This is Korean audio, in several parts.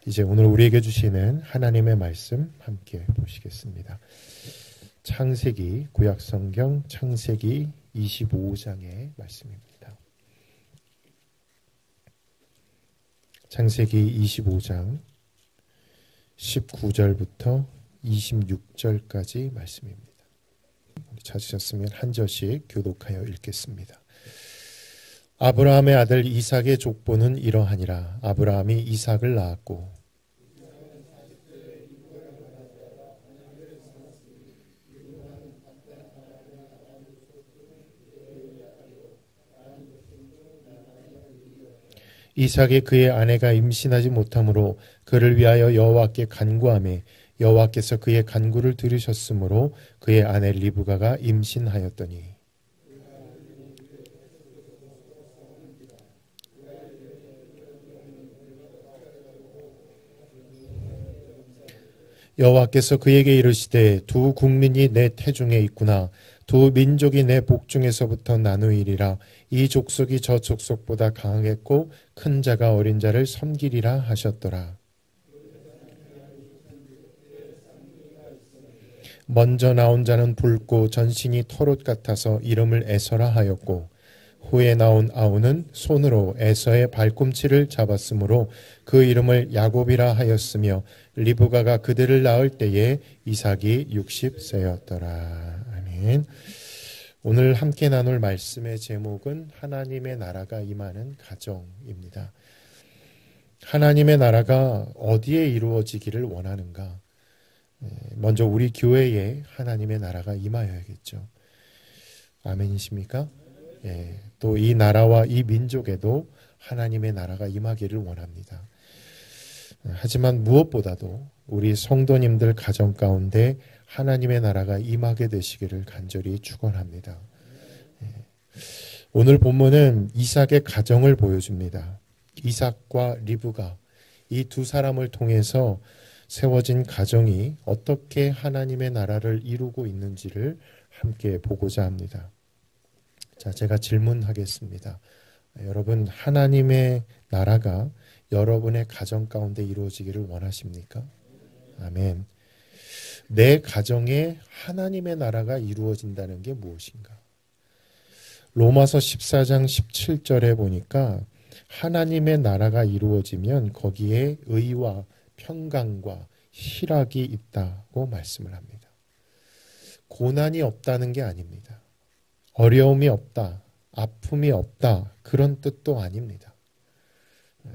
이제 오늘 우리에게 주시는 하나님의 말씀 함께 보시겠습니다. 창세기, 구약성경 창세기 25장의 말씀입니다. 창세기 25장 19절부터 26절까지 말씀입니다. 찾으셨으면 한 절씩 교독하여 읽겠습니다. 아브라함의 아들 이삭의 족보는 이러하니라. 아브라함이 이삭을 낳았고 이삭이 그의 아내가 임신하지 못하므로 그를 위하여 여호와께 간구하매 여호와께서 그의 간구를 들으셨으므로 그의 아내 리브가가 임신하였더니 여호와께서 그에게 이르시되 두 국민이 내 태중에 있구나. 두 민족이 내 복중에서부터 나누이리라. 이 족속이 저 족속보다 강하겠고 큰 자가 어린 자를 섬기리라 하셨더라. 먼저 나온 자는 붉고 전신이 털옷 같아서 이름을 에서라 하였고 후에 나온 아우는 손으로 에서의 발꿈치를 잡았으므로 그 이름을 야곱이라 하였으며 리브가가 그들을 낳을 때에 이삭이 60세였더라. 아멘. 오늘 함께 나눌 말씀의 제목은 하나님의 나라가 임하는 가정입니다. 하나님의 나라가 어디에 이루어지기를 원하는가? 먼저 우리 교회에 하나님의 나라가 임하여야겠죠. 아멘이십니까? 예, 또 이 나라와 이 민족에도 하나님의 나라가 임하기를 원합니다. 하지만 무엇보다도 우리 성도님들 가정 가운데 하나님의 나라가 임하게 되시기를 간절히 축원합니다. 예, 오늘 본문은 이삭의 가정을 보여줍니다. 이삭과 리브가 이 두 사람을 통해서 세워진 가정이 어떻게 하나님의 나라를 이루고 있는지를 함께 보고자 합니다. 자, 제가 질문하겠습니다. 여러분, 하나님의 나라가 여러분의 가정 가운데 이루어지기를 원하십니까? 아멘. 내 가정에 하나님의 나라가 이루어진다는 게 무엇인가? 로마서 14장 17절에 보니까 하나님의 나라가 이루어지면 거기에 의와 평강과 희락이 있다고 말씀을 합니다. 고난이 없다는 게 아닙니다. 어려움이 없다, 아픔이 없다, 그런 뜻도 아닙니다.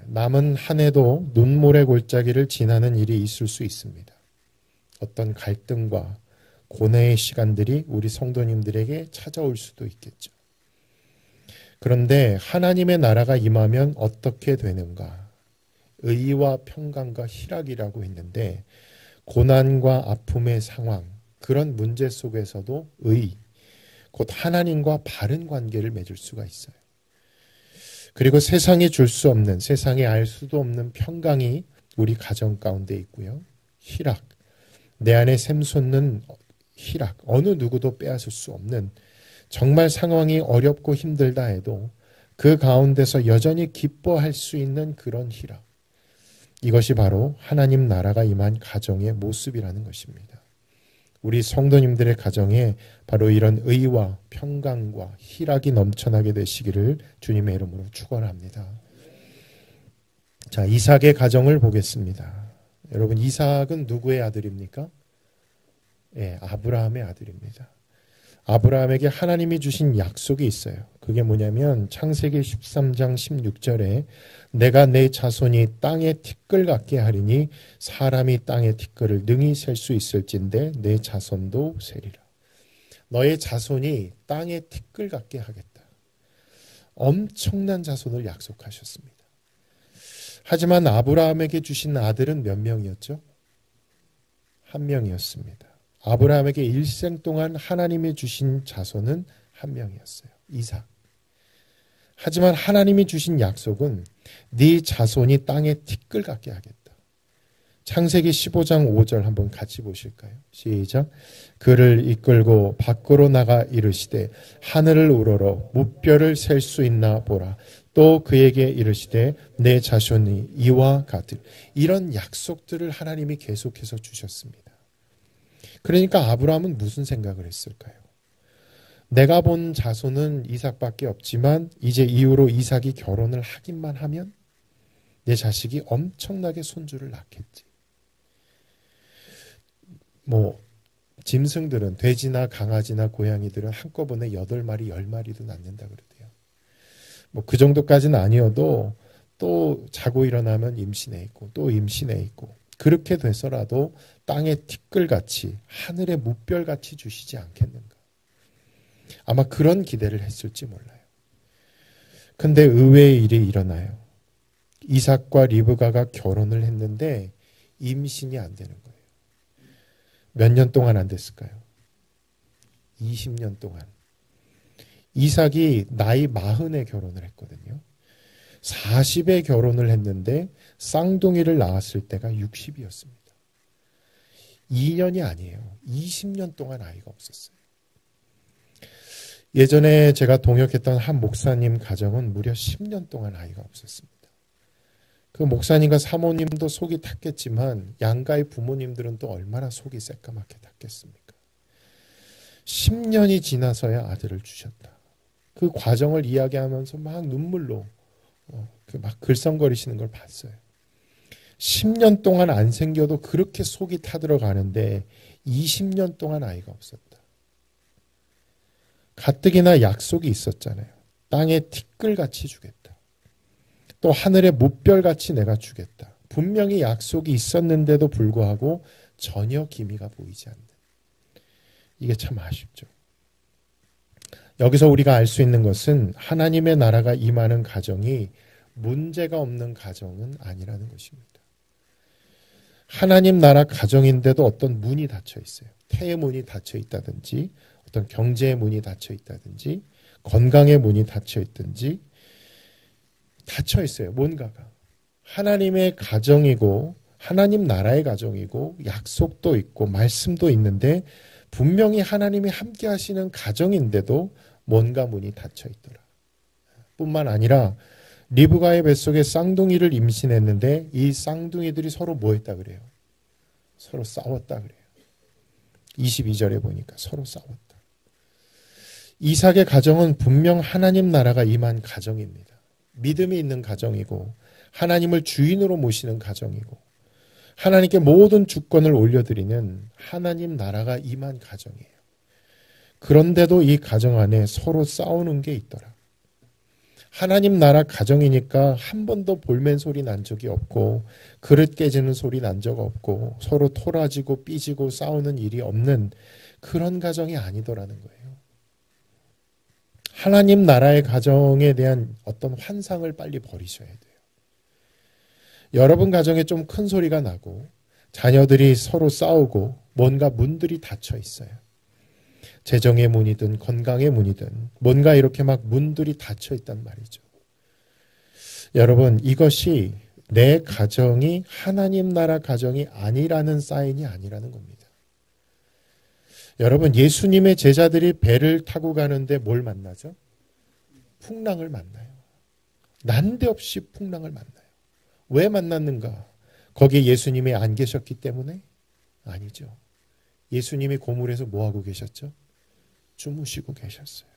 남은 한 해도 눈물의 골짜기를 지나는 일이 있을 수 있습니다. 어떤 갈등과 고뇌의 시간들이 우리 성도님들에게 찾아올 수도 있겠죠. 그런데 하나님의 나라가 임하면 어떻게 되는가? 의와 평강과 희락이라고 했는데 고난과 아픔의 상황, 그런 문제 속에서도 의, 곧 하나님과 바른 관계를 맺을 수가 있어요. 그리고 세상이 줄 수 없는, 세상이 알 수도 없는 평강이 우리 가정 가운데 있고요. 희락, 내 안에 샘솟는 희락, 어느 누구도 빼앗을 수 없는, 정말 상황이 어렵고 힘들다 해도 그 가운데서 여전히 기뻐할 수 있는 그런 희락, 이것이 바로 하나님 나라가 임한 가정의 모습이라는 것입니다. 우리 성도님들의 가정에 바로 이런 의와 평강과 희락이 넘쳐나게 되시기를 주님의 이름으로 축원합니다. 자, 이삭의 가정을 보겠습니다. 여러분, 이삭은 누구의 아들입니까? 예, 아브라함의 아들입니다. 아브라함에게 하나님이 주신 약속이 있어요. 그게 뭐냐면 창세기 13장 16절에 내가 내 자손이 땅의 티끌 같게 하리니 사람이 땅의 티끌을 능히 셀 수 있을진데 내 자손도 세리라. 너의 자손이 땅의 티끌 같게 하겠다. 엄청난 자손을 약속하셨습니다. 하지만 아브라함에게 주신 아들은 몇 명이었죠? 한 명이었습니다. 아브라함에게 일생 동안 하나님이 주신 자손은 한 명이었어요. 이삭. 하지만 하나님이 주신 약속은 네 자손이 땅에 티끌 같게 하겠다. 창세기 15장 5절 한번 같이 보실까요? 시작. 그를 이끌고 밖으로 나가 이르시되 하늘을 우러러 무뼈를 셀 수 있나 보라. 또 그에게 이르시되 내 자손이 이와 같으리. 이런 약속들을 하나님이 계속해서 주셨습니다. 그러니까 아브라함은 무슨 생각을 했을까요? 내가 본 자손은 이삭밖에 없지만 이제 이후로 이삭이 결혼을 하기만 하면 내 자식이 엄청나게 손주를 낳겠지. 짐승들은 돼지나 강아지나 고양이들은 한꺼번에 8마리, 10마리도 낳는다 그러대요. 그 정도까지는 아니어도 또 자고 일어나면 임신해 있고 또 임신해 있고 그렇게 돼서라도 땅의 티끌같이 하늘의 무별같이 주시지 않겠는가. 아마 그런 기대를 했을지 몰라요. 근데 의외의 일이 일어나요. 이삭과 리브가가 결혼을 했는데 임신이 안 되는 거예요. 몇 년 동안 안 됐을까요? 20년 동안. 이삭이 나이 40에 결혼을 했거든요. 40에 결혼을 했는데 쌍둥이를 낳았을 때가 60이었습니다. 2년이 아니에요. 20년 동안 아이가 없었어요. 예전에 제가 동역했던 한 목사님 가정은 무려 10년 동안 아이가 없었습니다. 그 목사님과 사모님도 속이 탔겠지만 양가의 부모님들은 또 얼마나 속이 새까맣게 탔겠습니까? 10년이 지나서야 아들을 주셨다. 그 과정을 이야기하면서 막 눈물로 막 글썽거리시는 걸 봤어요. 10년 동안 안 생겨도 그렇게 속이 타들어가는데 20년 동안 아이가 없었다. 가뜩이나 약속이 있었잖아요. 땅에 티끌같이 주겠다. 또 하늘의 무별같이 내가 주겠다. 분명히 약속이 있었는데도 불구하고 전혀 기미가 보이지 않는. 이게 참 아쉽죠. 여기서 우리가 알 수 있는 것은 하나님의 나라가 임하는 가정이 문제가 없는 가정은 아니라는 것입니다. 하나님 나라 가정인데도 어떤 문이 닫혀 있어요. 태의 문이 닫혀 있다든지 어떤 경제의 문이 닫혀 있다든지 건강의 문이 닫혀 있든지 닫혀 있어요. 뭔가가. 하나님의 가정이고 하나님 나라의 가정이고 약속도 있고 말씀도 있는데 분명히 하나님이 함께 하시는 가정인데도 뭔가 문이 닫혀 있더라. 뿐만 아니라 리브가의 뱃속에 쌍둥이를 임신했는데 이 쌍둥이들이 서로 뭐 했다 그래요? 서로 싸웠다 그래요. 22절에 보니까 서로 싸웠다. 이삭의 가정은 분명 하나님 나라가 임한 가정입니다. 믿음이 있는 가정이고 하나님을 주인으로 모시는 가정이고 하나님께 모든 주권을 올려드리는 하나님 나라가 임한 가정이에요. 그런데도 이 가정 안에 서로 싸우는 게 있더라. 하나님 나라 가정이니까 한 번도 볼멘 소리 난 적이 없고 그릇 깨지는 소리 난 적 없고 서로 토라지고 삐지고 싸우는 일이 없는 그런 가정이 아니더라는 거예요. 하나님 나라의 가정에 대한 어떤 환상을 빨리 버리셔야 돼요. 여러분 가정에 좀 큰 소리가 나고 자녀들이 서로 싸우고 뭔가 문들이 닫혀 있어요. 재정의 문이든 건강의 문이든 뭔가 이렇게 막 문들이 닫혀 있단 말이죠. 여러분 이것이 내 가정이 하나님 나라 가정이 아니라는 사인이 아니라는 겁니다. 여러분 예수님의 제자들이 배를 타고 가는데 뭘 만나죠? 풍랑을 만나요. 난데없이 풍랑을 만나요. 왜 만났는가? 거기에 예수님이 안 계셨기 때문에? 아니죠. 예수님이 고물에서 뭐하고 계셨죠? 주무시고 계셨어요.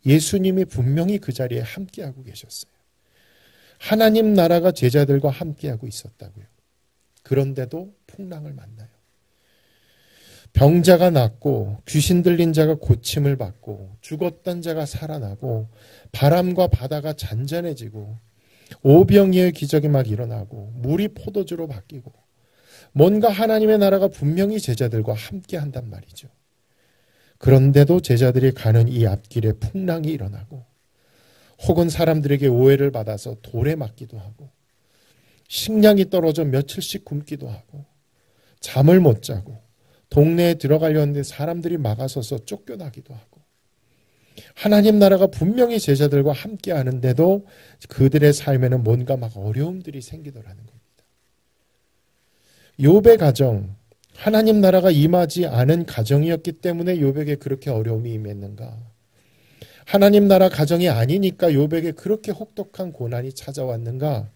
예수님이 분명히 그 자리에 함께하고 계셨어요. 하나님 나라가 제자들과 함께하고 있었다고요. 그런데도 풍랑을 만나요. 병자가 낫고 귀신 들린 자가 고침을 받고 죽었던 자가 살아나고 바람과 바다가 잔잔해지고 오병이어의 기적이 막 일어나고 물이 포도주로 바뀌고 뭔가 하나님의 나라가 분명히 제자들과 함께 한단 말이죠. 그런데도 제자들이 가는 이 앞길에 풍랑이 일어나고 혹은 사람들에게 오해를 받아서 돌에 맞기도 하고 식량이 떨어져 며칠씩 굶기도 하고 잠을 못 자고 동네에 들어가려는데 사람들이 막아서서 쫓겨나기도 하고 하나님 나라가 분명히 제자들과 함께 하는데도 그들의 삶에는 뭔가 막 어려움들이 생기더라는 겁니다. 욥의 가정, 하나님 나라가 임하지 않은 가정이었기 때문에 욥에게 그렇게 어려움이 임했는가? 하나님 나라 가정이 아니니까 욥에게 그렇게 혹독한 고난이 찾아왔는가?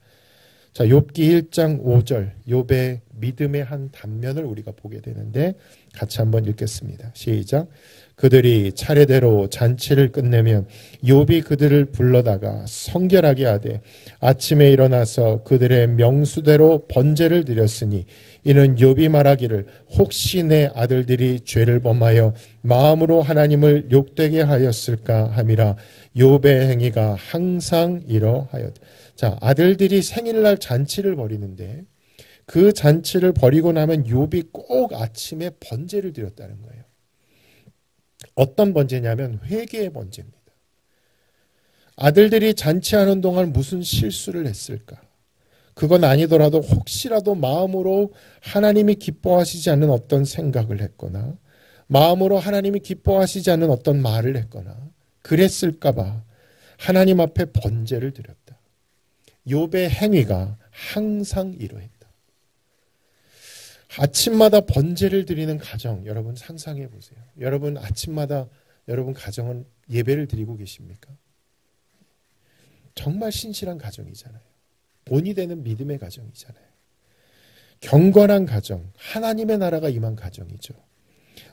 자, 욥기 1장 5절 욥의 믿음의 한 단면을 우리가 보게 되는데 같이 한번 읽겠습니다. 시작. 그들이 차례대로 잔치를 끝내면 욥이 그들을 불러다가 성결하게 하되 아침에 일어나서 그들의 명수대로 번제를 드렸으니 이는 욥이 말하기를 혹시 내 아들들이 죄를 범하여 마음으로 하나님을 욕되게 하였을까 함이라. 욥의 행위가 항상 이러하였다. 자, 아들들이 생일날 잔치를 벌이는데 그 잔치를 벌이고 나면 욥이 꼭 아침에 번제를 드렸다는 거예요. 어떤 번제냐면 회개의 번제입니다. 아들들이 잔치하는 동안 무슨 실수를 했을까? 그건 아니더라도 혹시라도 마음으로 하나님이 기뻐하시지 않는 어떤 생각을 했거나 마음으로 하나님이 기뻐하시지 않는 어떤 말을 했거나 그랬을까 봐 하나님 앞에 번제를 드렸다. 욥의 행위가 항상 이러했다. 아침마다 번제를 드리는 가정, 여러분 상상해 보세요. 여러분 아침마다 여러분 가정은 예배를 드리고 계십니까? 정말 신실한 가정이잖아요. 본이 되는 믿음의 가정이잖아요. 경건한 가정, 하나님의 나라가 임한 가정이죠.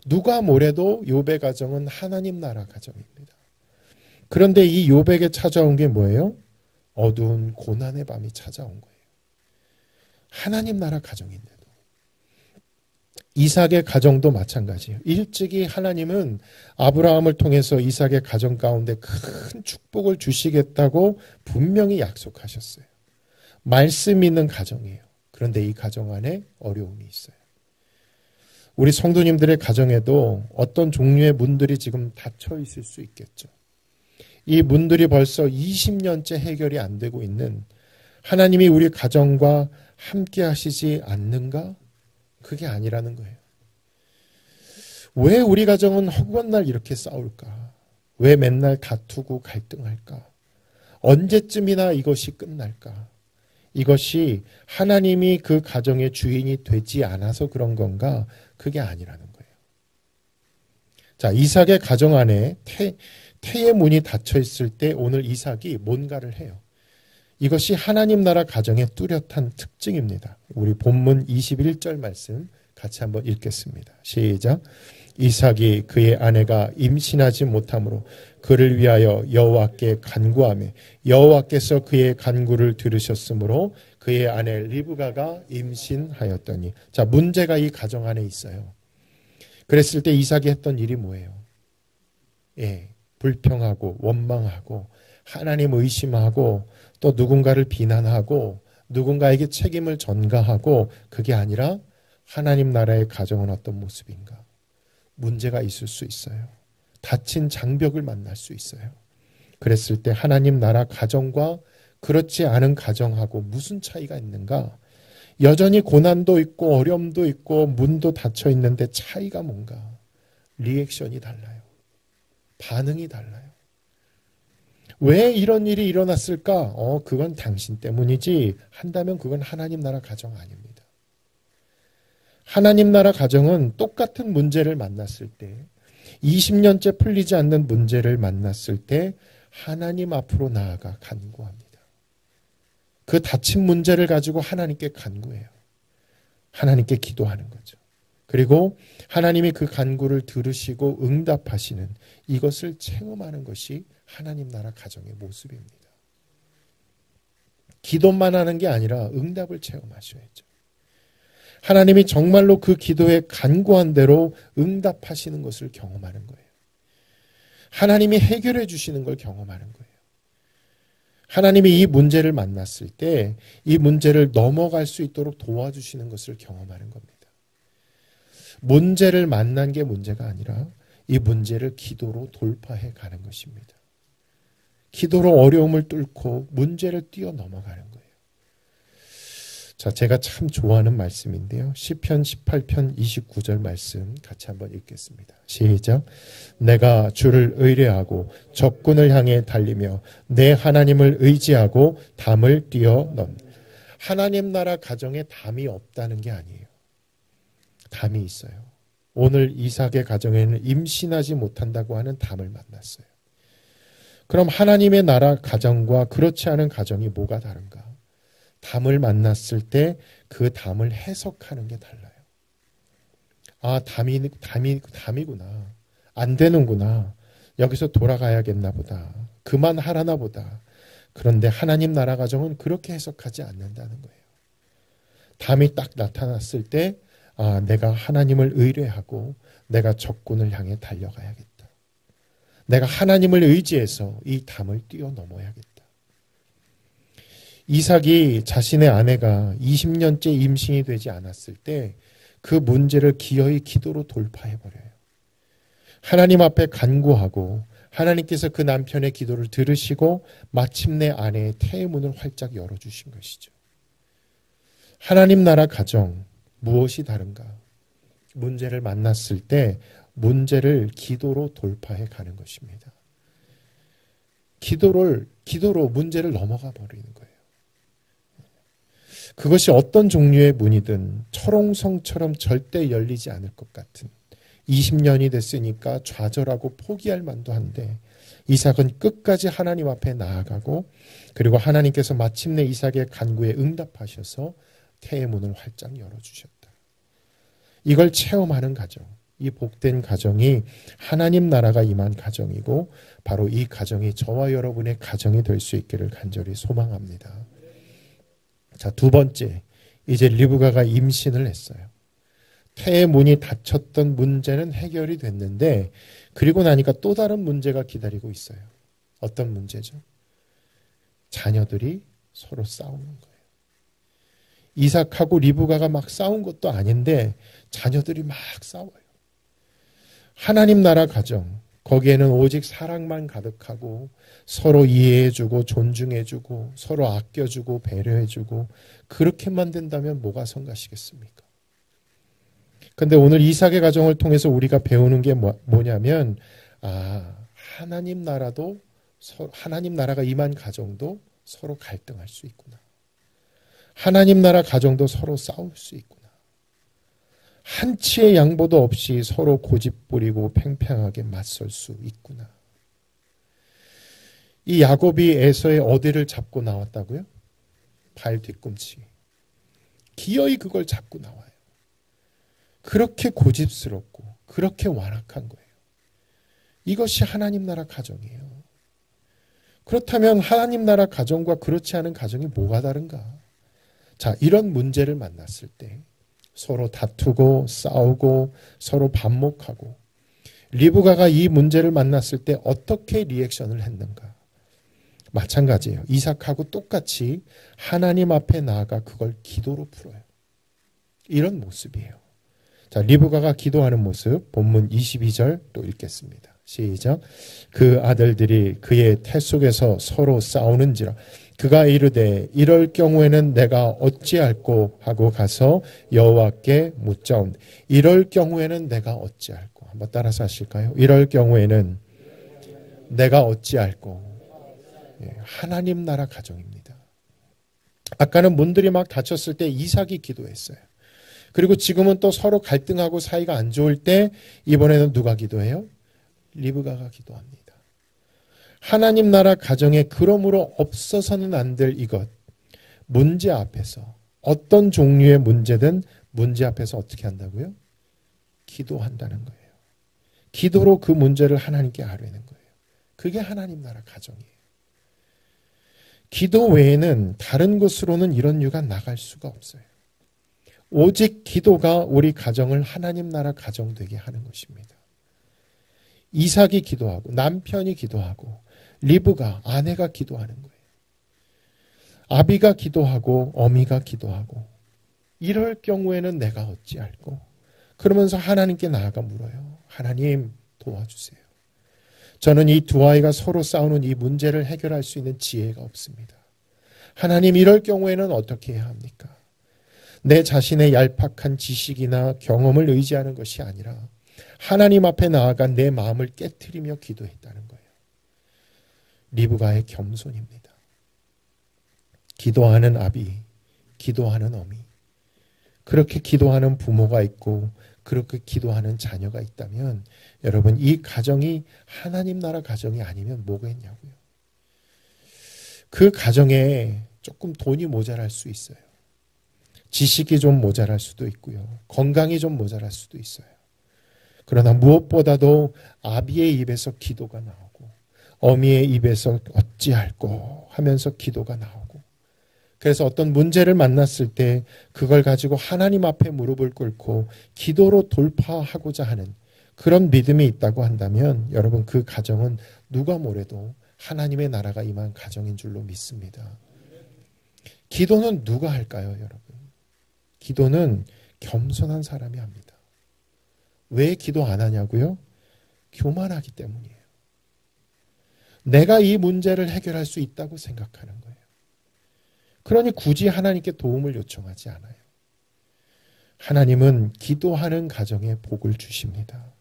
누가 뭐래도 욥의 가정은 하나님 나라 가정입니다. 그런데 이 욥에게 찾아온 게 뭐예요? 어두운 고난의 밤이 찾아온 거예요. 하나님 나라 가정인데도. 이삭의 가정도 마찬가지예요. 일찍이 하나님은 아브라함을 통해서 이삭의 가정 가운데 큰 축복을 주시겠다고 분명히 약속하셨어요. 말씀 있는 가정이에요. 그런데 이 가정 안에 어려움이 있어요. 우리 성도님들의 가정에도 어떤 종류의 문들이 지금 닫혀 있을 수 있겠죠. 이 문들이 벌써 20년째 해결이 안 되고 있는, 하나님이 우리 가정과 함께 하시지 않는가? 그게 아니라는 거예요. 왜 우리 가정은 허구한 날 이렇게 싸울까? 왜 맨날 다투고 갈등할까? 언제쯤이나 이것이 끝날까? 이것이 하나님이 그 가정의 주인이 되지 않아서 그런 건가? 그게 아니라는 거예요. 자, 이삭의 가정 안에 태의 문이 닫혀 있을 때 오늘 이삭이 뭔가를 해요. 이것이 하나님 나라 가정의 뚜렷한 특징입니다. 우리 본문 21절 말씀 같이 한번 읽겠습니다. 시작. 이삭이 그의 아내가 임신하지 못하므로 그를 위하여 여호와께 간구하며 여호와께서 그의 간구를 들으셨으므로 그의 아내 리브가가 임신하였더니. 자, 문제가 이 가정 안에 있어요. 그랬을 때 이삭이 했던 일이 뭐예요? 불평하고 원망하고 하나님 의심하고 또 누군가를 비난하고 누군가에게 책임을 전가하고, 그게 아니라 하나님 나라의 가정은 어떤 모습인가? 문제가 있을 수 있어요. 닫힌 장벽을 만날 수 있어요. 그랬을 때 하나님 나라 가정과 그렇지 않은 가정하고 무슨 차이가 있는가? 여전히 고난도 있고 어려움도 있고 문도 닫혀 있는데 차이가 뭔가? 리액션이 달라요. 반응이 달라요. 왜 이런 일이 일어났을까? 그건 당신 때문이지 한다면 그건 하나님 나라 가정 아닙니다. 하나님 나라 가정은 똑같은 문제를 만났을 때, 20년째 풀리지 않는 문제를 만났을 때 하나님 앞으로 나아가 간구합니다. 그 닫힌 문제를 가지고 하나님께 간구해요. 하나님께 기도하는 거죠. 그리고 하나님이 그 간구를 들으시고 응답하시는 이것을 체험하는 것이 하나님 나라 가정의 모습입니다. 기도만 하는 게 아니라 응답을 체험하셔야죠. 하나님이 정말로 그 기도에 간구한 대로 응답하시는 것을 경험하는 거예요. 하나님이 해결해 주시는 걸 경험하는 거예요. 하나님이 이 문제를 만났을 때 이 문제를 넘어갈 수 있도록 도와주시는 것을 경험하는 겁니다. 문제를 만난 게 문제가 아니라 이 문제를 기도로 돌파해 가는 것입니다. 기도로 어려움을 뚫고 문제를 뛰어넘어가는 거예요. 자, 제가 참 좋아하는 말씀인데요. 시편 18편 29절 말씀 같이 한번 읽겠습니다. 시작. 내가 주를 의뢰하고 적군을 향해 달리며 내 하나님을 의지하고 담을 뛰어넘. 하나님 나라 가정에 담이 없다는 게 아니에요. 담이 있어요. 오늘 이삭의 가정에는 임신하지 못한다고 하는 담을 만났어요. 그럼 하나님의 나라 가정과 그렇지 않은 가정이 뭐가 다른가? 담을 만났을 때 그 담을 해석하는 게 달라요. 아, 담이구나. 안 되는구나. 여기서 돌아가야겠나 보다. 그만하라나 보다. 그런데 하나님 나라 가정은 그렇게 해석하지 않는다는 거예요. 담이 딱 나타났을 때, 아, 내가 하나님을 의뢰하고 내가 적군을 향해 달려가야겠다. 내가 하나님을 의지해서 이 담을 뛰어넘어야겠다. 이삭이 자신의 아내가 20년째 임신이 되지 않았을 때 그 문제를 기어이 기도로 돌파해버려요. 하나님 앞에 간구하고 하나님께서 그 남편의 기도를 들으시고 마침내 아내의 태문을 활짝 열어주신 것이죠. 하나님 나라 가정, 무엇이 다른가? 문제를 만났을 때 문제를 기도로 돌파해 가는 것입니다. 기도로 문제를 넘어가 버리는 거예요. 그것이 어떤 종류의 문이든 철옹성처럼 절대 열리지 않을 것 같은 20년이 됐으니까 좌절하고 포기할 만도 한데 이삭은 끝까지 하나님 앞에 나아가고 그리고 하나님께서 마침내 이삭의 간구에 응답하셔서 태의 문을 활짝 열어주셨다. 이걸 체험하는 가정, 이 복된 가정이 하나님 나라가 임한 가정이고 바로 이 가정이 저와 여러분의 가정이 될 수 있기를 간절히 소망합니다. 자, 두 번째, 이제 리브가가 임신을 했어요. 태의 문이 닫혔던 문제는 해결이 됐는데 그리고 나니까 또 다른 문제가 기다리고 있어요. 어떤 문제죠? 자녀들이 서로 싸우는 거예요. 이삭하고 리브가가 막 싸운 것도 아닌데 자녀들이 막 싸워요. 하나님 나라 가정, 거기에는 오직 사랑만 가득하고 서로 이해해주고 존중해주고 서로 아껴주고 배려해주고 그렇게만 된다면 뭐가 성가시겠습니까? 근데 오늘 이삭의 가정을 통해서 우리가 배우는 게 뭐냐면 하나님 나라가 임한 가정도 서로 갈등할 수 있구나. 하나님 나라 가정도 서로 싸울 수 있구나. 한치의 양보도 없이 서로 고집부리고 팽팽하게 맞설 수 있구나. 이 야곱이 에서의 어디를 잡고 나왔다고요? 발 뒤꿈치. 기어이 그걸 잡고 나와요. 그렇게 고집스럽고 그렇게 완악한 거예요. 이것이 하나님 나라 가정이에요. 그렇다면 하나님 나라 가정과 그렇지 않은 가정이 뭐가 다른가? 자, 이런 문제를 만났을 때 서로 다투고 싸우고 서로 반목하고 리브가가 이 문제를 만났을 때 어떻게 리액션을 했는가? 마찬가지예요. 이삭하고 똑같이 하나님 앞에 나아가 그걸 기도로 풀어요. 이런 모습이에요. 자, 리브가가 기도하는 모습 본문 22절 또 읽겠습니다. 시작. 그 아들들이 그의 태 속에서 서로 싸우는지라 그가 이르되 이럴 경우에는 내가 어찌할꼬 하고 가서 여호와께 묻자온데 이럴 경우에는 내가 어찌할꼬 한번 따라서 하실까요? 이럴 경우에는 내가 어찌할꼬. 하나님 나라 가정입니다. 아까는 문들이 막 닫혔을 때 이삭이 기도했어요. 그리고 지금은 또 서로 갈등하고 사이가 안 좋을 때 이번에는 누가 기도해요? 리브가가 기도합니다. 하나님 나라 가정에 그러므로 없어서는 안 될 이것, 문제 앞에서 어떤 종류의 문제든 문제 앞에서 어떻게 한다고요? 기도한다는 거예요. 기도로 그 문제를 하나님께 아뢰는 거예요. 그게 하나님 나라 가정이에요. 기도 외에는 다른 곳으로는 이런 유가 나갈 수가 없어요. 오직 기도가 우리 가정을 하나님 나라 가정 되게 하는 것입니다. 이삭이 기도하고 남편이 기도하고 리브가 아내가 기도하는 거예요. 아비가 기도하고 어미가 기도하고 이럴 경우에는 내가 어찌할꼬? 그러면서 하나님께 나아가 물어요. 하나님 도와주세요. 저는 이 두 아이가 서로 싸우는 이 문제를 해결할 수 있는 지혜가 없습니다. 하나님 이럴 경우에는 어떻게 해야 합니까? 내 자신의 얄팍한 지식이나 경험을 의지하는 것이 아니라 하나님 앞에 나아가 내 마음을 깨트리며 기도했다는 거예요. 리브가의 겸손입니다. 기도하는 아비, 기도하는 어미. 그렇게 기도하는 부모가 있고 그렇게 기도하는 자녀가 있다면 여러분 이 가정이 하나님 나라 가정이 아니면 뭐겠냐고요. 그 가정에 조금 돈이 모자랄 수 있어요. 지식이 좀 모자랄 수도 있고요. 건강이 좀 모자랄 수도 있어요. 그러나 무엇보다도 아비의 입에서 기도가 나오고 어미의 입에서 어찌할꼬 하면서 기도가 나오고 그래서 어떤 문제를 만났을 때 그걸 가지고 하나님 앞에 무릎을 꿇고 기도로 돌파하고자 하는 그런 믿음이 있다고 한다면 여러분 그 가정은 누가 뭐래도 하나님의 나라가 임한 가정인 줄로 믿습니다. 기도는 누가 할까요, 여러분? 기도는 겸손한 사람이 합니다. 왜 기도 안 하냐고요? 교만하기 때문이에요. 내가 이 문제를 해결할 수 있다고 생각하는 거예요. 그러니 굳이 하나님께 도움을 요청하지 않아요. 하나님은 기도하는 가정에 복을 주십니다.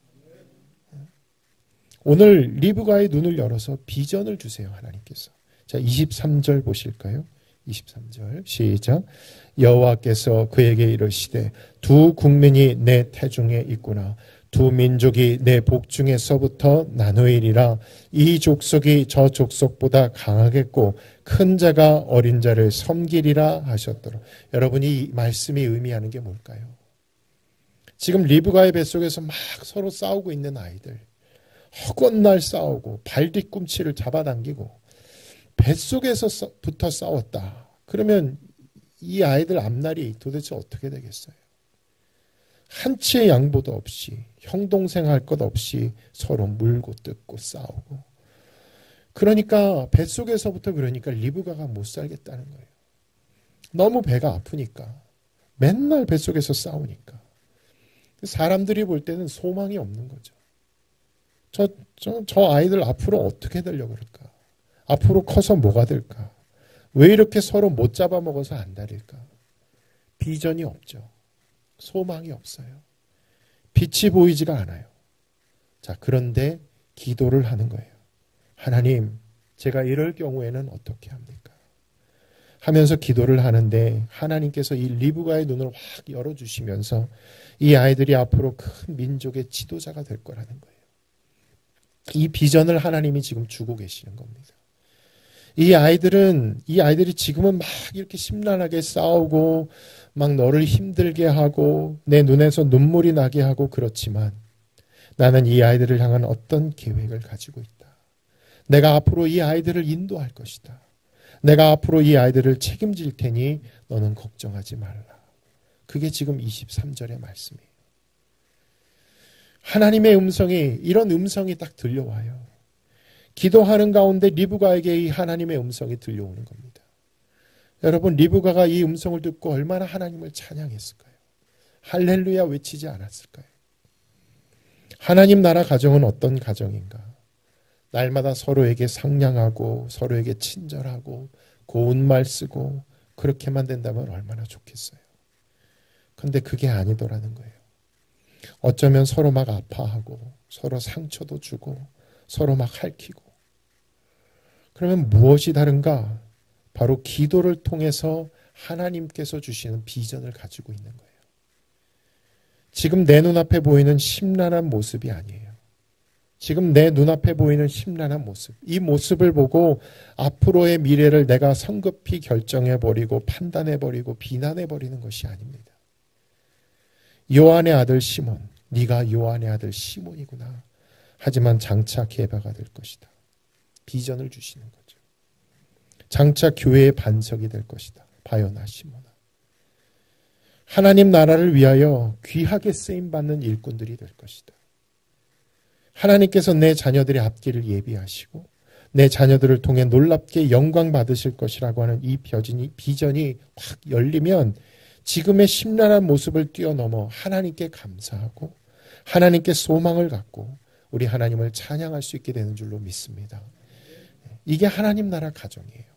오늘 리브가의 눈을 열어서 비전을 주세요, 하나님께서. 자, 23절 보실까요? 23절 시작. 여호와께서 그에게 이르시되 두 국민이 내 태중에 있구나. 두 민족이 내 복중에서부터 나누이리라. 이 족속이 저 족속보다 강하겠고 큰 자가 어린 자를 섬기리라 하셨더라. 여러분이 이 말씀이 의미하는 게 뭘까요? 지금 리브가의 뱃속에서 막 서로 싸우고 있는 아이들, 허건날 싸우고 발 뒤꿈치를 잡아당기고 뱃속에서부터 싸웠다. 그러면 이 아이들 앞날이 도대체 어떻게 되겠어요? 한치의 양보도 없이 형동생 할 것 없이 서로 물고 뜯고 싸우고 그러니까 뱃속에서부터 그러니까 리브가가 못 살겠다는 거예요. 너무 배가 아프니까 맨날 뱃속에서 싸우니까 사람들이 볼 때는 소망이 없는 거죠. 저 아이들 앞으로 어떻게 되려고 그럴까? 앞으로 커서 뭐가 될까? 왜 이렇게 서로 못 잡아먹어서 안 다릴까? 비전이 없죠. 소망이 없어요. 빛이 보이지가 않아요. 자, 그런데 기도를 하는 거예요. 하나님, 제가 이럴 경우에는 어떻게 합니까? 하면서 기도를 하는데 하나님께서 이 리브가의 눈을 확 열어주시면서 이 아이들이 앞으로 큰 민족의 지도자가 될 거라는 거예요. 이 비전을 하나님이 지금 주고 계시는 겁니다. 이 아이들이 지금은 막 이렇게 심란하게 싸우고 막 너를 힘들게 하고 내 눈에서 눈물이 나게 하고 그렇지만 나는 이 아이들을 향한 어떤 계획을 가지고 있다. 내가 앞으로 이 아이들을 인도할 것이다. 내가 앞으로 이 아이들을 책임질 테니 너는 걱정하지 말라. 그게 지금 23절의 말씀이에요. 하나님의 음성이 이런 음성이 딱 들려와요. 기도하는 가운데 리브가에게 이 하나님의 음성이 들려오는 겁니다. 여러분 리브가가 이 음성을 듣고 얼마나 하나님을 찬양했을까요? 할렐루야 외치지 않았을까요? 하나님 나라 가정은 어떤 가정인가? 날마다 서로에게 상냥하고 서로에게 친절하고 고운 말 쓰고 그렇게만 된다면 얼마나 좋겠어요. 그런데 그게 아니더라는 거예요. 어쩌면 서로 막 아파하고 서로 상처도 주고 서로 막 핥히고 그러면 무엇이 다른가? 바로 기도를 통해서 하나님께서 주시는 비전을 가지고 있는 거예요. 지금 내 눈앞에 보이는 심란한 모습이 아니에요. 지금 내 눈앞에 보이는 심란한 모습, 이 모습을 보고 앞으로의 미래를 내가 성급히 결정해버리고 판단해버리고 비난해버리는 것이 아닙니다. 요한의 아들 시몬, 네가 요한의 아들 시몬이구나. 하지만 장차 게바가 될 것이다. 비전을 주시는 거죠. 장차 교회의 반석이 될 것이다. 바요나 시몬아. 하나님 나라를 위하여 귀하게 쓰임받는 일꾼들이 될 것이다. 하나님께서 내 자녀들의 앞길을 예비하시고 내 자녀들을 통해 놀랍게 영광 받으실 것이라고 하는 이 비전이 확 열리면 지금의 심란한 모습을 뛰어넘어 하나님께 감사하고 하나님께 소망을 갖고 우리 하나님을 찬양할 수 있게 되는 줄로 믿습니다. 이게 하나님 나라 가정이에요.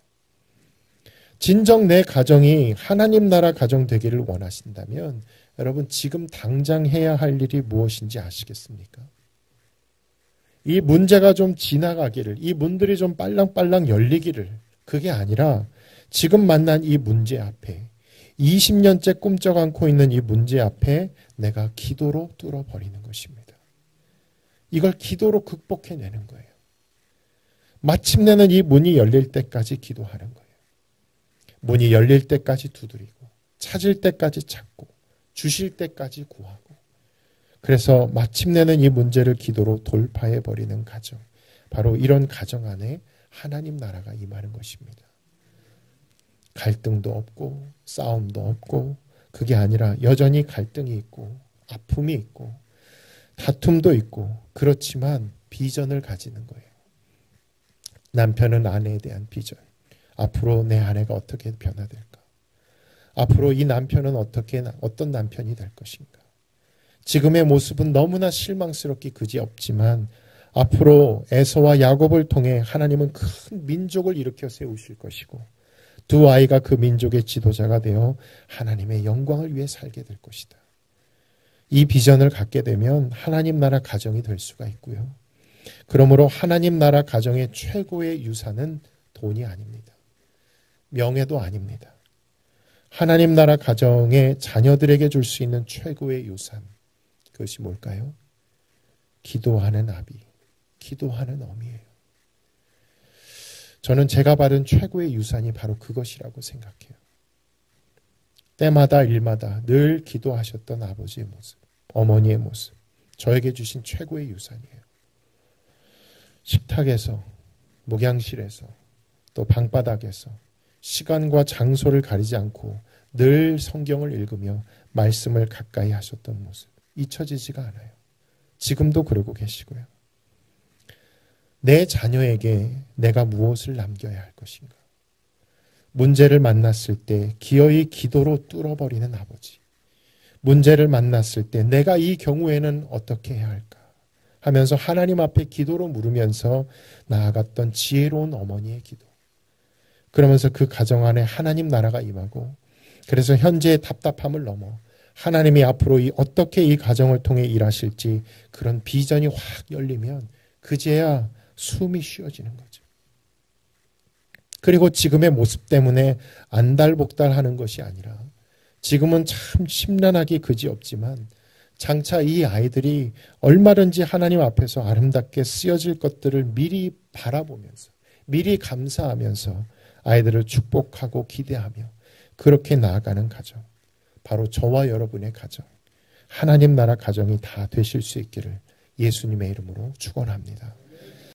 진정 내 가정이 하나님 나라 가정 되기를 원하신다면 여러분 지금 당장 해야 할 일이 무엇인지 아시겠습니까? 이 문제가 좀 지나가기를, 이 문들이 좀 빨랑빨랑 열리기를, 그게 아니라 지금 만난 이 문제 앞에 20년째 꿈쩍 않고 있는 이 문제 앞에 내가 기도로 뚫어버리는 것입니다. 이걸 기도로 극복해내는 거예요. 마침내는 이 문이 열릴 때까지 기도하는 거예요. 문이 열릴 때까지 두드리고 찾을 때까지 찾고 주실 때까지 구하고 그래서 마침내는 이 문제를 기도로 돌파해버리는 가정. 바로 이런 가정 안에 하나님 나라가 임하는 것입니다. 갈등도 없고 싸움도 없고 그게 아니라 여전히 갈등이 있고 아픔이 있고 다툼도 있고 그렇지만 비전을 가지는 거예요. 남편은 아내에 대한 비전. 앞으로 내 아내가 어떻게 변화될까? 앞으로 이 남편은 어떤 남편이 될 것인가? 지금의 모습은 너무나 실망스럽기 그지없지만 앞으로 에서와 야곱을 통해 하나님은 큰 민족을 일으켜 세우실 것이고 두 아이가 그 민족의 지도자가 되어 하나님의 영광을 위해 살게 될 것이다. 이 비전을 갖게 되면 하나님 나라 가정이 될 수가 있고요. 그러므로 하나님 나라 가정의 최고의 유산은 돈이 아닙니다. 명예도 아닙니다. 하나님 나라 가정의 자녀들에게 줄 수 있는 최고의 유산. 그것이 뭘까요? 기도하는 아비, 기도하는 어미예요. 저는 제가 받은 최고의 유산이 바로 그것이라고 생각해요. 때마다 일마다 늘 기도하셨던 아버지의 모습, 어머니의 모습, 저에게 주신 최고의 유산이에요. 식탁에서, 목양실에서, 또 방바닥에서 시간과 장소를 가리지 않고 늘 성경을 읽으며 말씀을 가까이 하셨던 모습, 잊혀지지가 않아요. 지금도 그러고 계시고요. 내 자녀에게 내가 무엇을 남겨야 할 것인가? 문제를 만났을 때 기어이 기도로 뚫어버리는 아버지. 문제를 만났을 때 내가 이 경우에는 어떻게 해야 할까? 하면서 하나님 앞에 기도로 물으면서 나아갔던 지혜로운 어머니의 기도. 그러면서 그 가정 안에 하나님 나라가 임하고 그래서 현재의 답답함을 넘어 하나님이 앞으로 어떻게 이 가정을 통해 일하실지 그런 비전이 확 열리면 그제야 숨이 쉬어지는 거죠. 그리고 지금의 모습 때문에 안달복달하는 것이 아니라 지금은 참 심란하기 그지없지만 장차 이 아이들이 얼마든지 하나님 앞에서 아름답게 쓰여질 것들을 미리 바라보면서 미리 감사하면서 아이들을 축복하고 기대하며 그렇게 나아가는 가정. 바로 저와 여러분의 가정. 하나님 나라 가정이 다 되실 수 있기를 예수님의 이름으로 축원합니다.